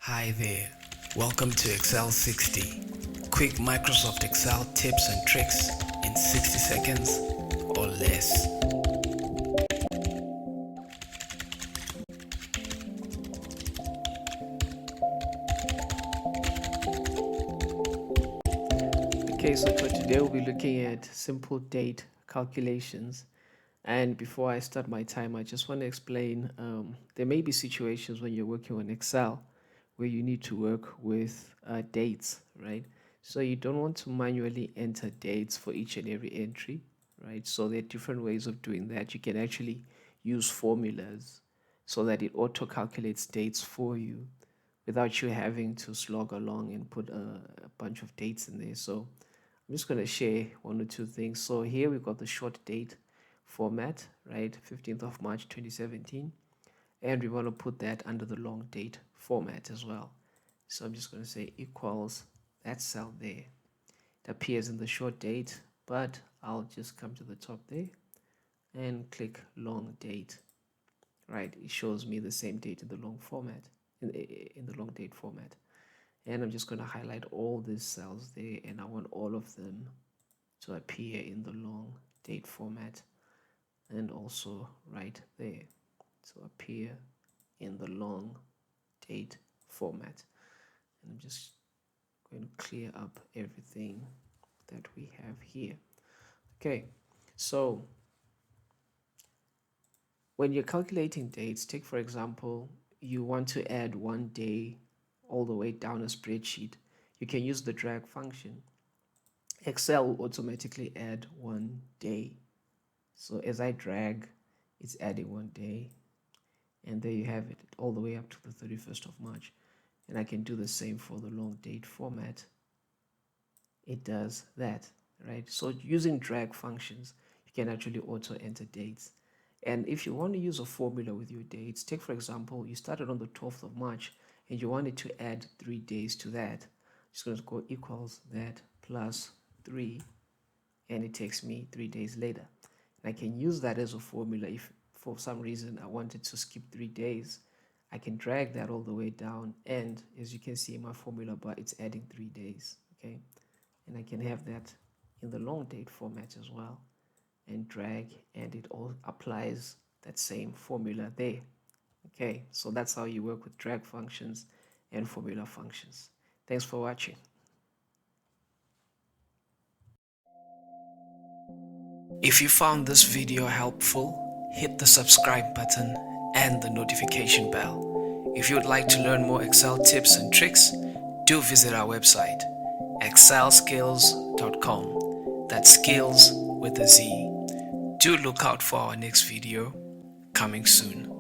Hi there, welcome to Excel 60. Quick Microsoft Excel tips and tricks in 60 seconds or less. Okay, so for today we'll be looking at simple date calculations. And before I start my time, I just want to explain there may be situations when you're working on Excel where you need to work with dates, right? So you don't want to manually enter dates for each and every entry, right? So there are different ways of doing that. You can actually use formulas so that it auto calculates dates for you without you having to slog along and put a bunch of dates in there. So I'm just going to share one or two things. So here we've got the short date format, right? 15th of March 2017. And we want to put that under the long date format as well. So I'm just going to say equals that cell there. It appears in the short date, but I'll just come to the top there and click long date. Right, it shows me the same date in the long format, in the long date format. And I'm just going to highlight all these cells there, and I want all of them to appear in the long date format, and also right there to appear in the long date format. And I'm just going to clear up everything that we have here. Okay, so when you're calculating dates, take for example, you want to add one day all the way down a spreadsheet. You can use the drag function. Excel will automatically add one day. So as I drag, it's adding one day. And there you have it, all the way up to the 31st of March. And I can do the same for the long date format. It does that, right? So using drag functions, you can actually auto enter dates. And if you want to use a formula with your dates, take for example, you started on the 12th of March and you wanted to add 3 days to that. Just going to go equals that plus 3, and it takes me 3 days later. And I can use that as a formula. If for some reason I wanted to skip 3 days, I can drag that all the way down, and as you can see in my formula bar, it's adding 3 days. Okay, and I can have that in the long date format as well, and drag, and it all applies that same formula there. Okay, so that's how you work with drag functions and formula functions. Thanks for watching. If you found this video helpful, hit the subscribe button and the notification bell. If you would like to learn more Excel tips and tricks, do visit our website, excelskills.com. That's skills with a Z. Do look out for our next video coming soon.